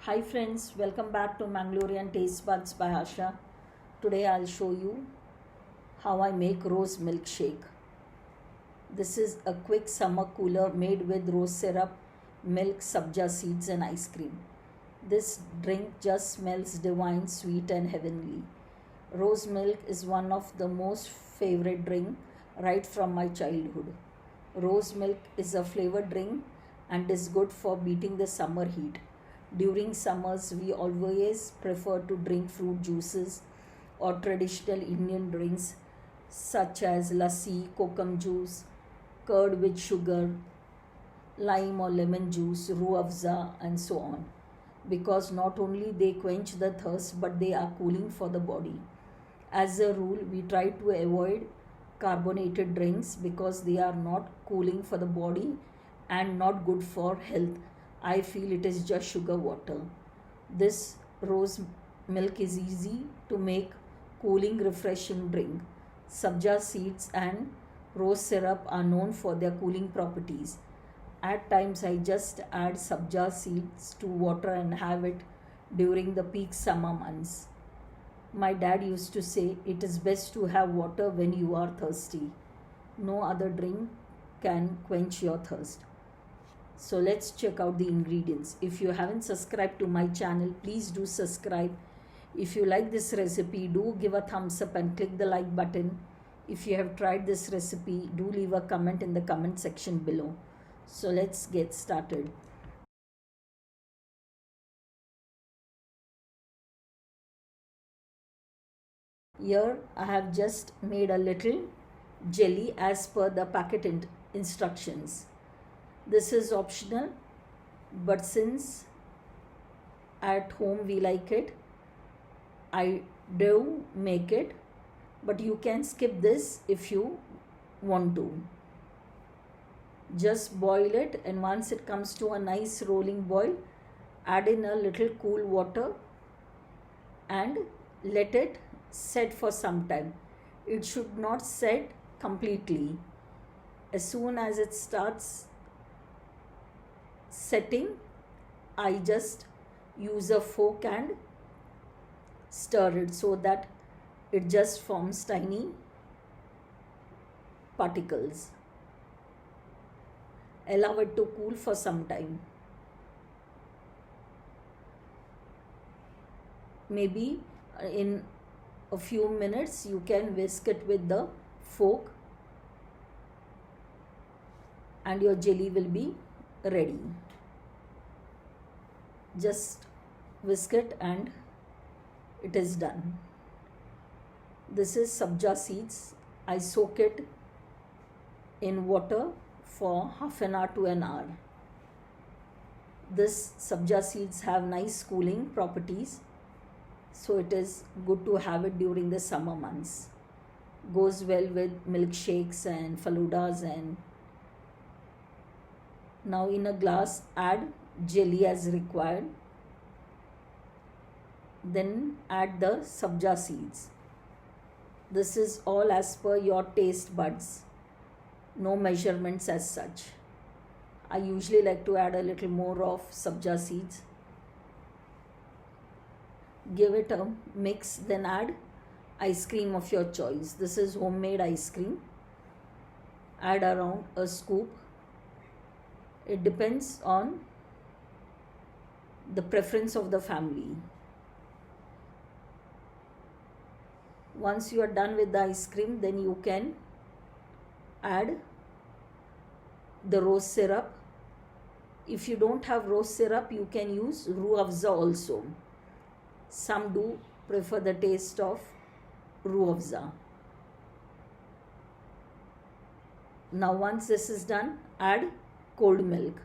Hi friends, welcome back to Mangalorean Taste Buds by Asha. Today I'll show you how I make rose milkshake. This is a quick summer cooler made with rose syrup, milk, sabja seeds and ice cream. This drink just smells divine, sweet and heavenly. Rose milk is one of the most favorite drink right from my childhood. Rose milk is a flavored drink and is good for beating the summer heat. During summers, we always prefer to drink fruit juices or traditional Indian drinks such as lassi, kokum juice, curd with sugar, lime or lemon juice, ruh afza, and so on. Because not only they quench the thirst, but they are cooling for the body. As a rule, we try to avoid carbonated drinks because they are not cooling for the body and not good for health. I feel it is just sugar water. This rose milk is easy to make cooling refreshing drink. Sabja seeds and rose syrup are known for their cooling properties. At times I just add sabja seeds to water and have it during the peak summer months. My dad used to say it is best to have water when you are thirsty. No other drink can quench your thirst. So let's check out the ingredients. If you haven't subscribed to my channel, please do subscribe. If you like this recipe, do give a thumbs up and click the like button. If you have tried this recipe, do leave a comment in the comment section below. So let's get started. Here I have just made a little jelly as per the packet instructions. This is optional, but since at home we like it, I do make it, but you can skip this if you want to. Just boil it, and once it comes to a nice rolling boil, add in a little cool water and let it set for some time. It should not set completely. As soon as it starts setting, I just use a fork and stir it so that it just forms tiny particles. Allow it to cool for some time. Maybe in a few minutes you can whisk it with the fork and your jelly will be ready. Just whisk it and it is done. This is sabja seeds. I soak it in water for half an hour to an hour. This sabja seeds have nice cooling properties, so it is good to have it during the summer months. Goes well with milkshakes and faludas. And now in a glass add jelly as required. Then add the sabja seeds. This is all as per your taste buds. No measurements as such. I usually like to add a little more of sabja seeds. Give it a mix, then add ice cream of your choice. This is homemade ice cream. Add around a scoop. It depends on the preference of the family. Once you are done with the ice cream, then you can add the rose syrup. If you don't have rose syrup, you can use ruh afza also. Some do prefer the taste of ruh afza. Now once this is done, add cold milk.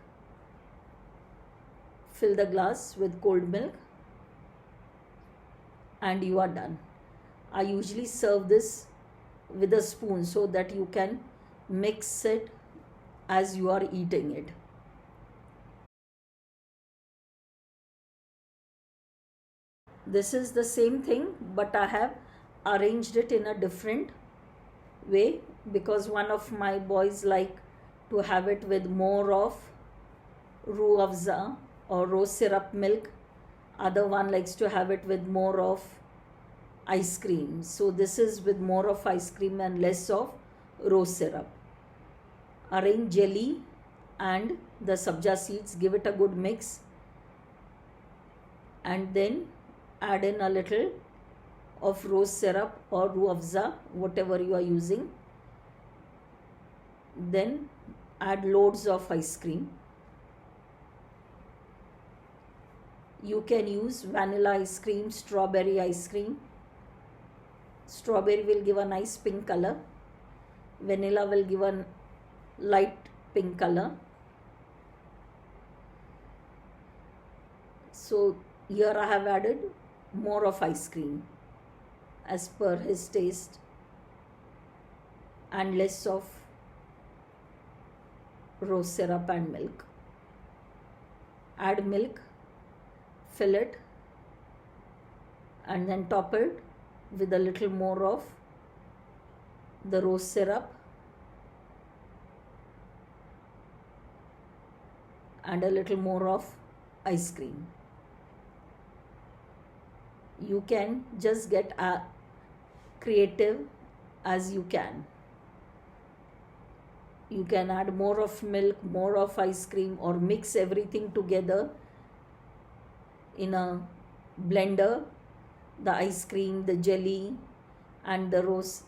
Fill the glass with cold milk and you are done. I usually serve this with a spoon so that you can mix it as you are eating it. This is the same thing, but I have arranged it in a different way because one of my boys like to have it with more of ruh afza or rose syrup milk. Other one likes to have it with more of ice cream. So this is with more of ice cream and less of rose syrup. Arrange jelly and the sabja seeds, give it a good mix, and then add in a little of rose syrup or ruah afza, whatever you are using. Then add loads of ice cream. You can use vanilla ice cream, strawberry ice cream. Strawberry will give a nice pink color. Vanilla will give a light pink color. So here I have added more of ice cream as per his taste and less of rose syrup and milk. Add milk, fill it, and then top it with a little more of the rose syrup and a little more of ice cream. You can just get creative as you can. You can add more of milk, more of ice cream, or mix everything together in a blender, the ice cream, the jelly and the rose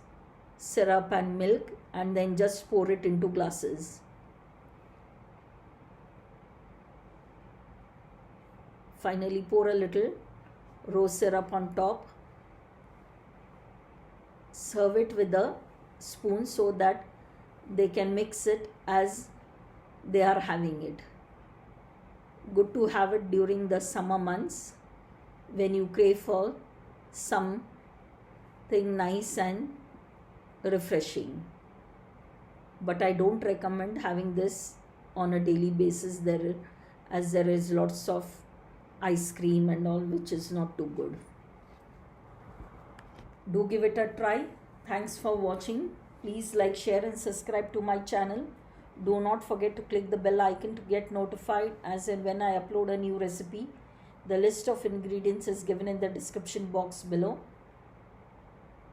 syrup and milk, and then just pour it into glasses. Finally pour a little rose syrup on top. Serve it with a spoon so that they can mix it as they are having it. Good to have it during the summer months when you crave for something nice and refreshing. But I don't recommend having this on a daily basis as there is lots of ice cream and all, which is not too good. Do give it a try. Thanks for watching. Please like, share and subscribe to my channel. Do not forget to click the bell icon to get notified as and when I upload a new recipe. The list of ingredients is given in the description box below.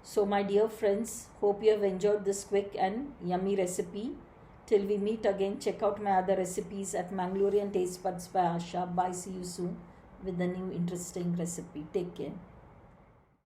So my dear friends, hope you have enjoyed this quick and yummy recipe. Till we meet again, check out my other recipes at Mangalorean Taste Buds by Asha. Bye, see you soon with a new interesting recipe. Take care.